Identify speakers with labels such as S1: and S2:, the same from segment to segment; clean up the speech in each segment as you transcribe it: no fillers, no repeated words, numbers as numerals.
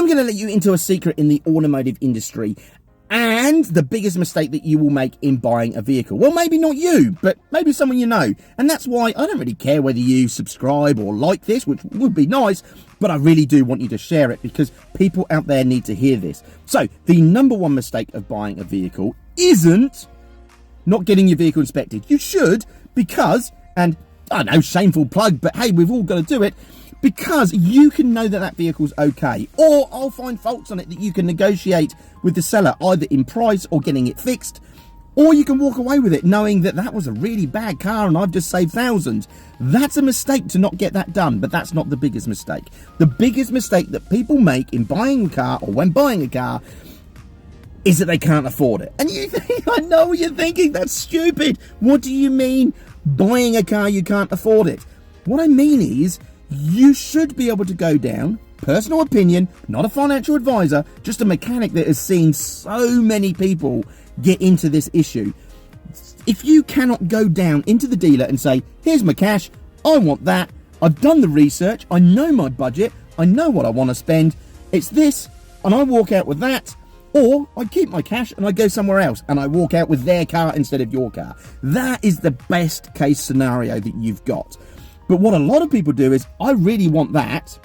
S1: I'm going to let you into a secret in the automotive industry and the biggest mistake that you will make in buying a vehicle. Well, maybe not you, but maybe someone you know. And that's why I don't really care whether you subscribe or like this, which would be nice, but I really do want you to share it because people out there need to hear this. So the number one mistake of buying a vehicle isn't not getting your vehicle inspected. You should, because, and I know, shameful plug, but hey, we've all got to do it, because you can know that that vehicle's okay, or I'll find faults on it that you can negotiate with the seller, either in price or getting it fixed, or you can walk away with it knowing that that was a really bad car and I've just saved thousands. That's a mistake to not get that done, but that's not the biggest mistake. The biggest mistake that people make in buying a car or when buying a car is that they can't afford it. And you think, I know what you're thinking, that's stupid. What do you mean buying a car you can't afford it? What I mean is, you should be able to go down, personal opinion, not a financial advisor, just a mechanic that has seen so many people get into this issue. If you cannot go down into the dealer and say, here's my cash, I want that, I've done the research, I know my budget, I know what I want to spend, it's this, and I walk out with that, or I keep my cash and I go somewhere else and I walk out with their car instead of your car. That is the best case scenario that you've got. But what a lot of people do is, I really want that,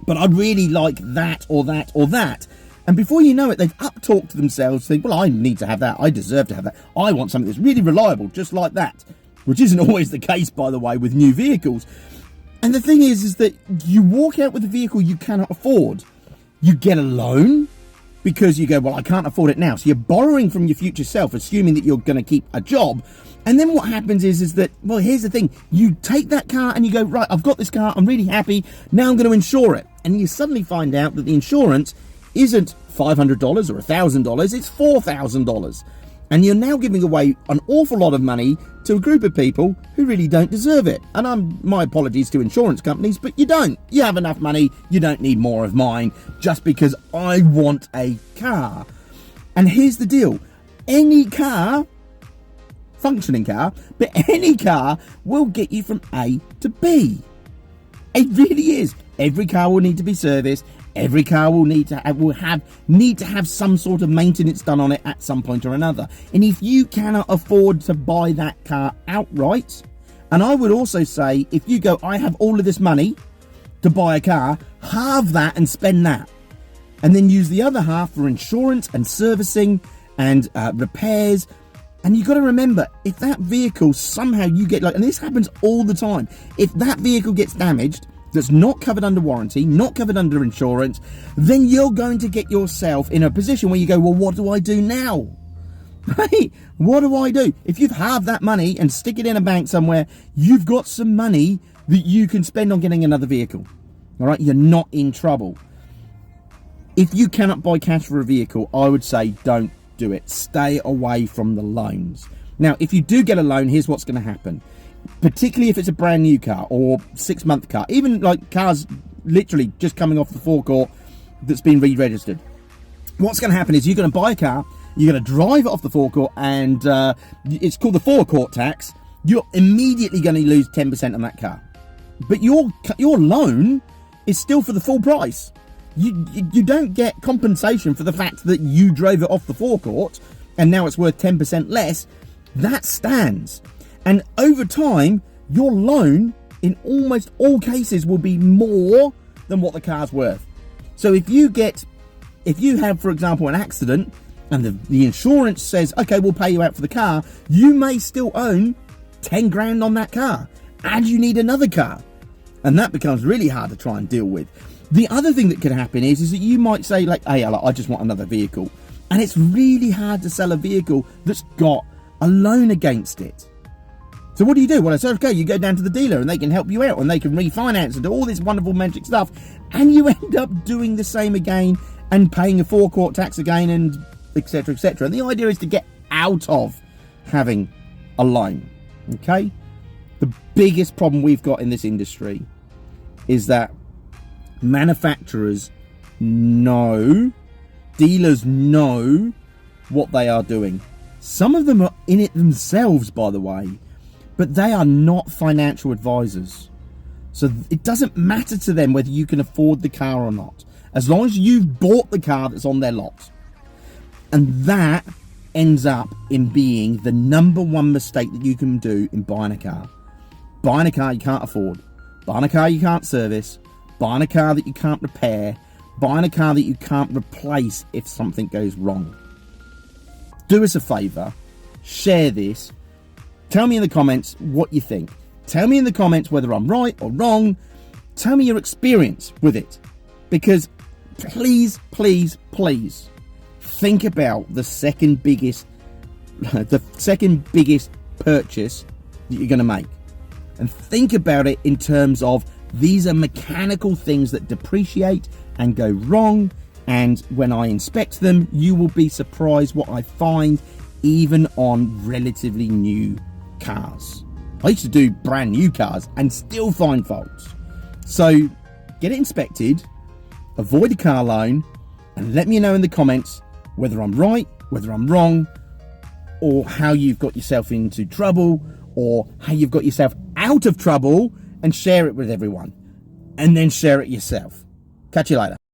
S1: but I'd really like that or that or that. And before you know it, they've up-talked themselves, think, well, I need to have that, I deserve to have that, I want something that's really reliable, just like that. Which isn't always the case, by the way, with new vehicles. And the thing is that you walk out with a vehicle you cannot afford. You get a loan, because you go, well, I can't afford it now. So you're borrowing from your future self, assuming that you're going to keep a job. And then what happens is that, well, here's the thing. You take that car and you go, right, I've got this car, I'm really happy, now I'm going to insure it. And you suddenly find out that the insurance isn't $500 or $1,000, it's $4,000. And you're now giving away an awful lot of money to a group of people who really don't deserve it. And my apologies to insurance companies, but you don't. You have enough money, you don't need more of mine, just because I want a car. And here's the deal. Any car, functioning car, but any car will get you from A to B. It really is. Every car will need to be serviced. Every car will need to have some sort of maintenance done on it at some point or another. And if you cannot afford to buy that car outright, and I would also say, if you go, I have all of this money to buy a car, halve that and spend that. And then use the other half for insurance and servicing and repairs. And you've got to remember, if that vehicle somehow you get, and this happens all the time, if that vehicle gets damaged, that's not covered under warranty, not covered under insurance, then you're going to get yourself in a position where you go, well, what do I do now? Right? What do I do? If you've halved that money and stick it in a bank somewhere, you've got some money that you can spend on getting another vehicle. All right? You're not in trouble. If you cannot buy cash for a vehicle, I would say don't do it. Stay away from the loans. Now, if you do get a loan, here's what's going to happen. Particularly if it's a brand new car or 6-month car, even like cars literally just coming off the forecourt that's been re-registered. What's going to happen is you're going to buy a car, you're going to drive it off the forecourt, and it's called the forecourt tax. You're immediately going to lose 10% on that car. But your loan is still for the full price. You don't get compensation for the fact that you drove it off the forecourt and now it's worth 10% less. That stands. And over time, your loan, in almost all cases, will be more than what the car's worth. So if you have, for example, an accident, and the insurance says, okay, we'll pay you out for the car, you may still own 10 grand on that car, and you need another car. And that becomes really hard to try and deal with. The other thing that could happen is that you might say, like, hey, I just want another vehicle. And it's really hard to sell a vehicle that's got a loan against it. So what do you do? Well, it's okay, you go down to the dealer and they can help you out and they can refinance and do all this wonderful magic stuff, and you end up doing the same again and paying a forecourt tax again, and etc, etc. And the idea is to get out of having a loan. Okay? The biggest problem we've got in this industry is that manufacturers know, dealers know what they are doing. Some of them are in it themselves, by the way, but they are not financial advisors. So it doesn't matter to them whether you can afford the car or not. as long as you've bought the car that's on their lot. And that ends up in being the number one mistake that you can do in buying a car. Buying a car you can't afford, buying a car you can't service, buying a car that you can't repair, buying a car that you can't replace if something goes wrong. Do us a favour, share this, tell me in the comments what you think. Tell me in the comments whether I'm right or wrong. Tell me your experience with it. Because please, please, please think about the second biggest purchase that you're going to make. And think about it in terms of these are mechanical things that depreciate and go wrong, and when I inspect them, you will be surprised what I find even on relatively new cars. I used to do brand new cars and still find faults. So get it inspected, avoid a car loan, and let me know in the comments whether I'm right, whether I'm wrong, or how you've got yourself into trouble, or how you've got yourself out of trouble, and share it with everyone. And then share it yourself. Catch you later.